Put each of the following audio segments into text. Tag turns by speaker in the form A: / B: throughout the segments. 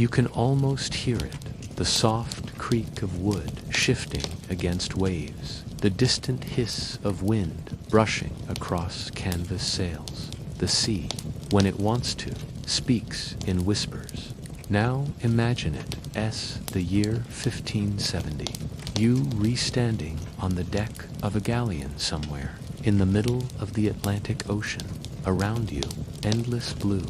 A: You can almost hear it, the soft creak of wood shifting against waves, the distant hiss of wind brushing across canvas sails. The sea, when it wants to, speaks in whispers. Now imagine it, the year 1570. You re-standing on the deck of a galleon somewhere, in the middle of the Atlantic Ocean. Around you, endless blue.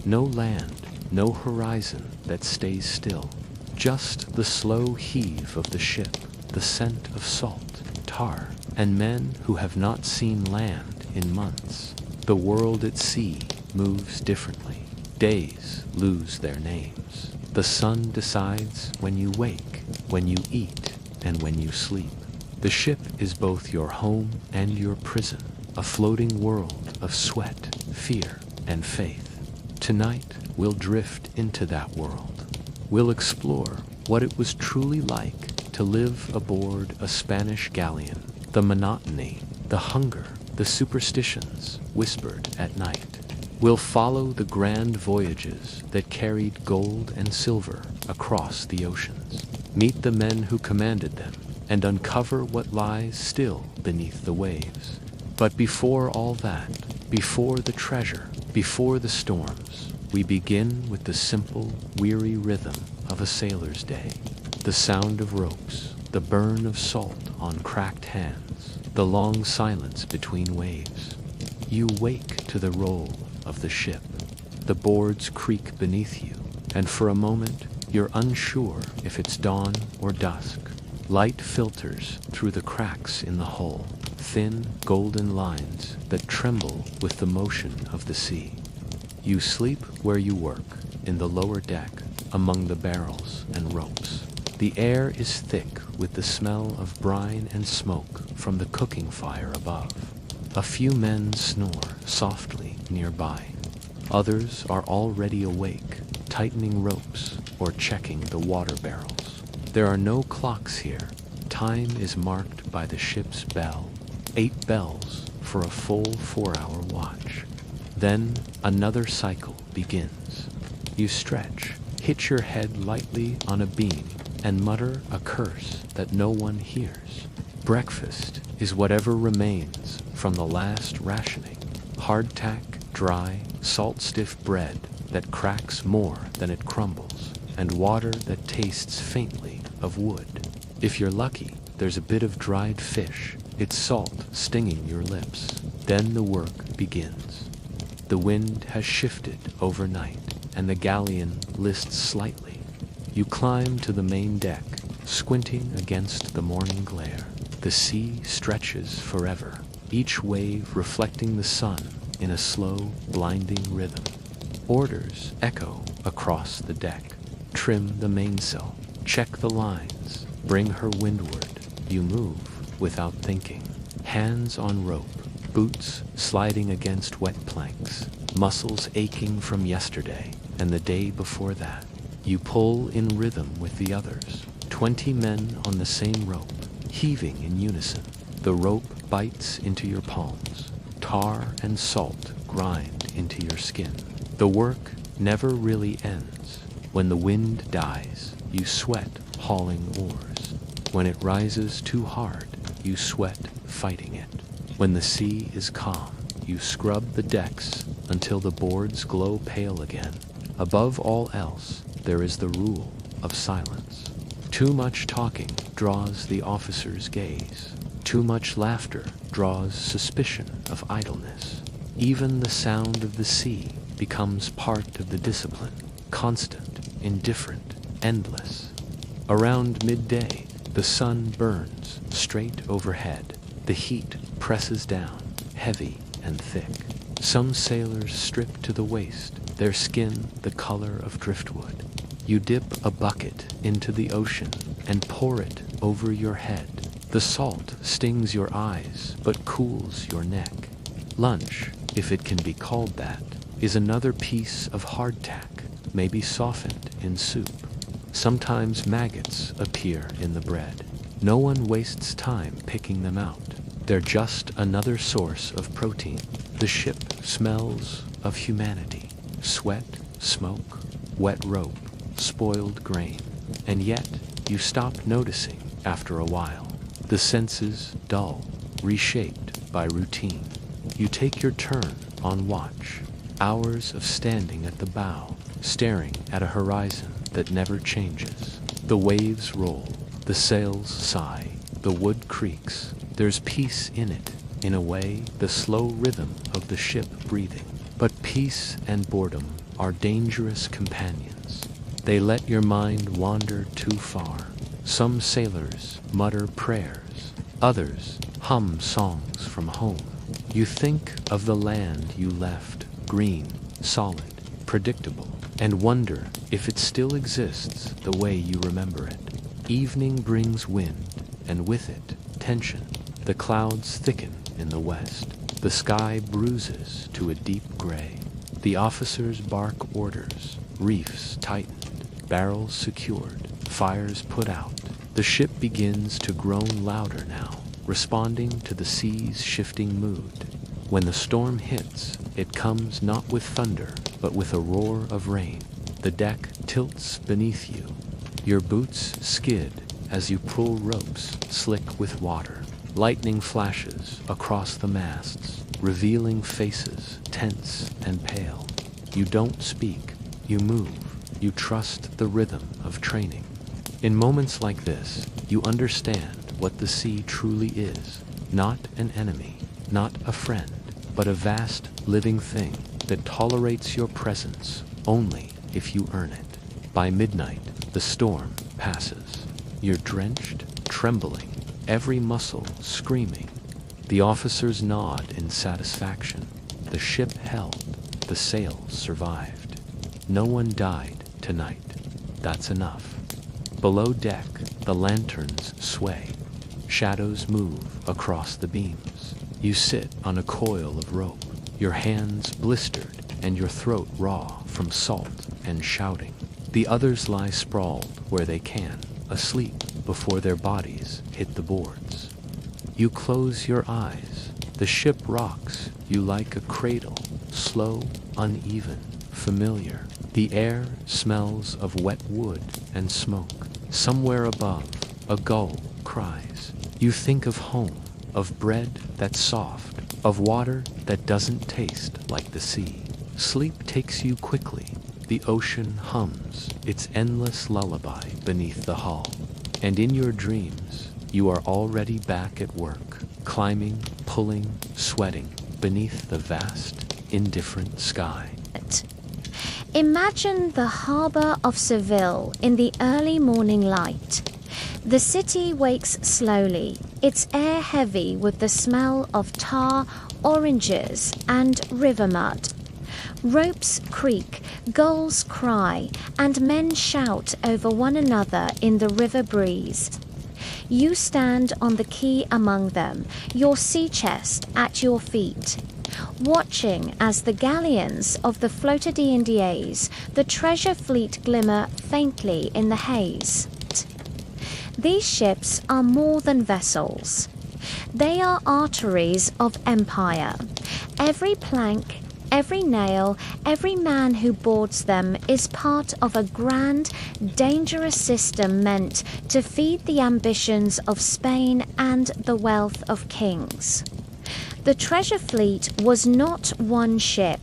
A: No land, no horizon that stays still. Just the slow heave of the ship, the scent of salt, tar, and men who have not seen land in months. The world at sea moves differently. Days lose their names. The sun decides when you wake, when you eat, and when you sleep. The ship is both your home and your prison, a floating world of sweat, fear, and faith. Tonight, we'll drift into that world. We'll explore what it was truly like to live aboard a Spanish galleon, the monotony, the hunger, the superstitions whispered at night. We'll follow the grand voyages that carried gold and silver across the oceans. Meet the men who commanded them and uncover what lies still beneath the waves. But before all that, before the treasure, before the storms, we begin with the simple, weary rhythm of a sailor's day. The sound of ropes, the burn of salt on cracked hands, the long silence between waves. You wake to the roll of the ship. The boards creak beneath you, and for a moment you're unsure if it's dawn or dusk. Light filters through the cracks in the hull, thin golden lines that tremble with the motion of the sea. You sleep where you work, in the lower deck, among the barrels and ropes. The air is thick with the smell of brine and smoke from the cooking fire above. A few men snore softly nearby. Others are already awake, tightening ropes or checking the water barrels. There are no clocks here. Time is marked by the ship's bell. 8 bells for a full 4-hour watch. Then another cycle begins. You stretch, hit your head lightly on a beam, and mutter a curse that no one hears. Breakfast is whatever remains from the last rationing. Hardtack, dry, salt-stiff bread that cracks more than it crumbles, and water that tastes faintly of wood. If you're lucky, there's a bit of dried fish, its salt stinging your lips. Then the work begins. The wind has shifted overnight, and the galleon lists slightly. You climb to the main deck, squinting against the morning glare. The sea stretches forever, each wave reflecting the sun in a slow, blinding rhythm. Orders echo across the deck. Trim the mainsail, check the lines, bring her windward. You move without thinking. Hands on rope, boots sliding against wet planks, muscles aching from yesterday and the day before that. You pull in rhythm with the others, 20 men on the same rope, heaving in unison. The rope bites into your palms. Tar and salt grind into your skin. The work never really ends. When the wind dies, you sweat hauling oars. When it rises too hard, you sweat fighting it. When the sea is calm, you scrub the decks until the boards glow pale again. Above all else, there is the rule of silence. Too much talking draws the officer's gaze. Too much laughter draws suspicion of idleness. Even the sound of the sea becomes part of the discipline, constant, indifferent, endless. Around midday, the sun burns straight overhead. The heat presses down, heavy and thick. Some sailors strip to the waist, their skin the color of driftwood. You dip a bucket into the ocean and pour it over your head. The salt stings your eyes but cools your neck. Lunch, if it can be called that, is another piece of hardtack, maybe softened in soup. Sometimes maggots appear in the bread. No one wastes time picking them out. They're just another source of protein. The ship smells of humanity. Sweat, smoke, wet rope, spoiled grain. And yet, you stop noticing after a while. The senses dull, reshaped by routine. You take your turn on watch. Hours of standing at the bow, staring at a horizon that never changes. The waves roll, the sails sigh, the wood creaks. There's peace in it, in a way, the slow rhythm of the ship breathing. But peace and boredom are dangerous companions. They let your mind wander too far. Some sailors mutter prayers, others hum songs from home. You think of the land you left, green, solid, predictable, and wonder if it still exists the way you remember it. Evening brings wind, and with it, tension. The clouds thicken in the west. The sky bruises to a deep gray. The officers bark orders, reefs tightened, barrels secured, fires put out. The ship begins to groan louder now, responding to the sea's shifting mood. When the storm hits, it comes not with thunder, but with a roar of rain. The deck tilts beneath you. Your boots skid as you pull ropes slick with water. Lightning flashes across the masts, revealing faces tense and pale. You don't speak, you move, you trust the rhythm of training. In moments like this, you understand what the sea truly is. Not an enemy, not a friend, but a vast living thing that tolerates your presence only if you earn it. By midnight, the storm passes. You're drenched, trembling, every muscle screaming. The officers nod in satisfaction. The ship held, the sails survived. No one died tonight. That's enough. Below deck, the lanterns sway. Shadows move across the beams. You sit on a coil of rope, your hands blistered and your throat raw from salt and shouting. The others lie sprawled where they can, asleep before their bodies hit the boards. You close your eyes. The ship rocks you like a cradle, slow, uneven, familiar. The air smells of wet wood and smoke. Somewhere above, a gull cries. You think of home, of bread that's soft, of water that doesn't taste like the sea. Sleep takes you quickly. The ocean hums its endless lullaby beneath the hull. And in your dreams, you are already back at work, climbing, pulling, sweating beneath the vast, indifferent sky.
B: Imagine the harbour of Seville in the early morning light. The city wakes slowly, its air heavy with the smell of tar, oranges, and river mud. Ropes creak, gulls cry, and men shout over one another in the river breeze. You stand on the quay among them, your sea chest at your feet, watching as the galleons of the Flota de Indias, the treasure fleet, glimmer faintly in the haze. These ships are more than vessels. They are arteries of empire. Every plank, every nail, every man who boards them is part of a grand, dangerous system meant to feed the ambitions of Spain and the wealth of kings. The treasure fleet was not one ship,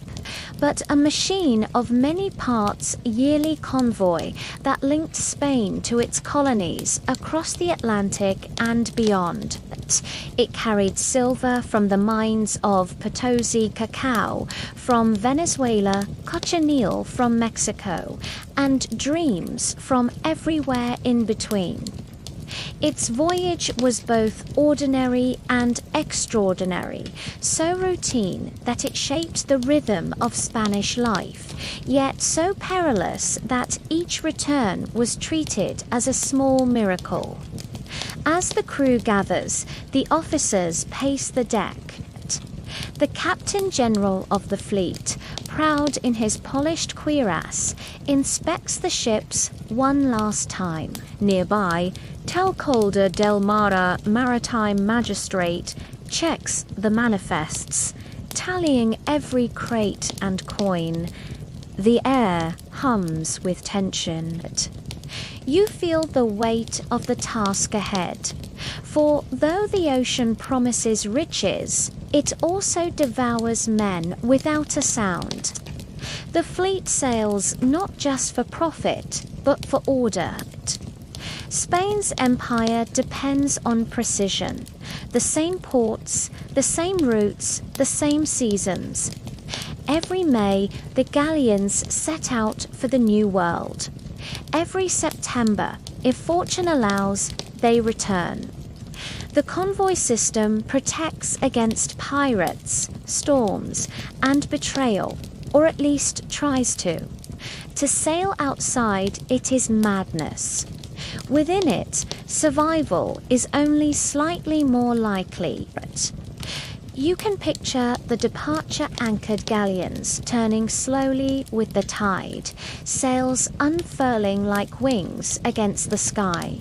B: but a machine of many parts yearly convoy that linked Spain to its colonies across the Atlantic and beyond. It carried silver from the mines of Potosi cacao from Venezuela, cochineal from Mexico, and dreams from everywhere in between. Its voyage was both ordinary and extraordinary, so routine that it shaped the rhythm of Spanish life, yet so perilous that each return was treated as a small miracle. As the crew gathers, the officers pace the deck. The Captain General of the fleet, proud in his polished cuirass, inspects the ships one last time. Nearby, Talcolda del Mara maritime magistrate checks the manifests, tallying every crate and coin. The air hums with tension. You feel the weight of the task ahead, for though the ocean promises riches, it also devours men without a sound. The fleet sails not just for profit, but for order. Spain's empire depends on precision. The same ports, the same routes, the same seasons. Every May, the galleons set out for the New World. Every September, if fortune allows, they return. The convoy system protects against pirates, storms, and betrayal, or at least tries to. To sail outside it is madness. Within it, survival is only slightly more likely. You can picture the departure-anchored galleons turning slowly with the tide, sails unfurling like wings against the sky.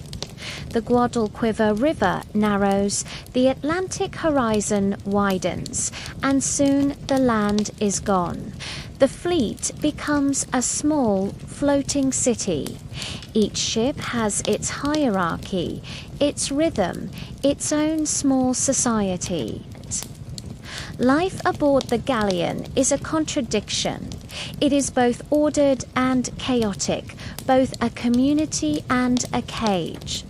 B: The Guadalquivir River narrows, the Atlantic horizon widens, and soon the land is gone. The fleet becomes a small, floating city. Each ship has its hierarchy, its rhythm, its own small society. Life aboard the galleon is a contradiction. It is both ordered and chaotic, both a community and a cage.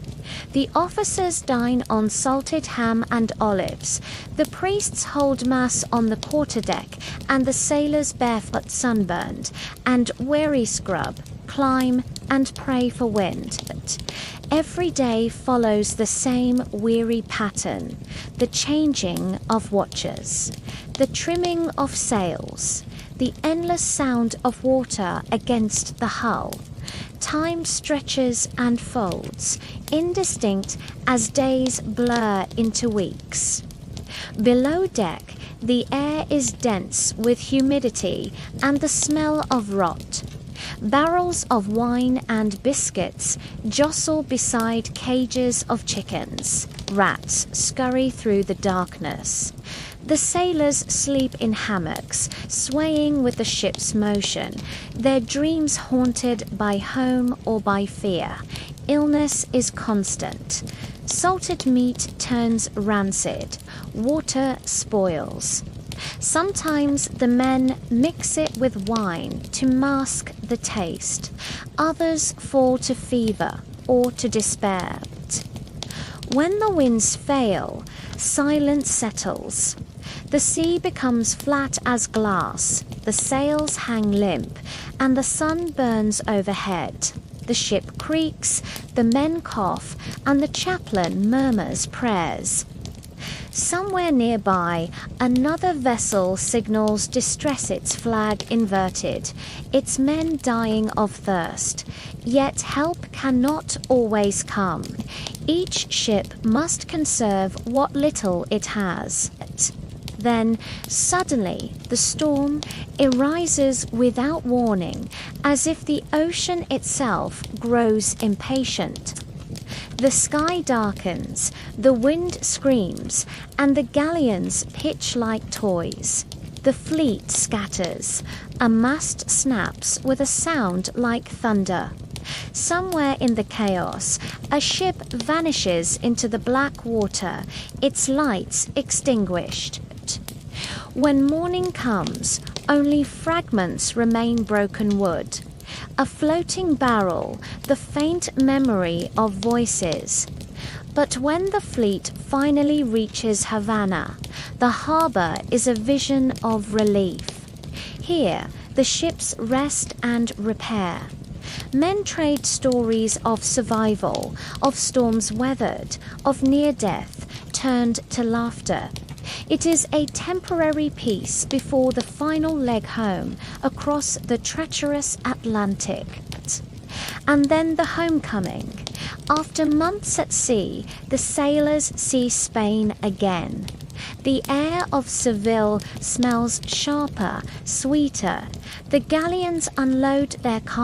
B: The officers dine on salted ham and olives, the priests hold mass on the quarterdeck, and the sailors barefoot sunburned, and weary scrub, climb, and pray for wind. Every day follows the same weary pattern, the changing of watches, the trimming of sails, the endless sound of water against the hull. Time stretches and folds, indistinct as days blur into weeks. Below deck, the air is dense with humidity and the smell of rot. Barrels of wine and biscuits jostle beside cages of chickens. Rats scurry through the darkness. The sailors sleep in hammocks, swaying with the ship's motion, their dreams haunted by home or by fear. Illness is constant. Salted meat turns rancid. Water spoils. Sometimes the men mix it with wine to mask the taste. Others fall to fever or to despair. When the winds fail, silence settles. The sea becomes flat as glass, the sails hang limp, and the sun burns overhead. The ship creaks, the men cough, and the chaplain murmurs prayers. Somewhere nearby, another vessel signals distress, its flag inverted, its men dying of thirst. Yet help cannot always come. Each ship must conserve what little it has. Then, suddenly, the storm arises without warning, as if the ocean itself grows impatient. The sky darkens, the wind screams, and the galleons pitch like toys. The fleet scatters. A mast snaps with a sound like thunder. Somewhere in the chaos, a ship vanishes into the black water, its lights extinguished. When morning comes, only fragments remain broken wood. A floating barrel, the faint memory of voices. But when the fleet finally reaches Havana, the harbor is a vision of relief. Here, the ships rest and repair. Men trade stories of survival, of storms weathered, of near death, turned to laughter. It is a temporary peace before the final leg home across the treacherous Atlantic. And then the homecoming. After months at sea, the sailors see Spain again. The air of Seville smells sharper, sweeter. The galleons unload their cargo.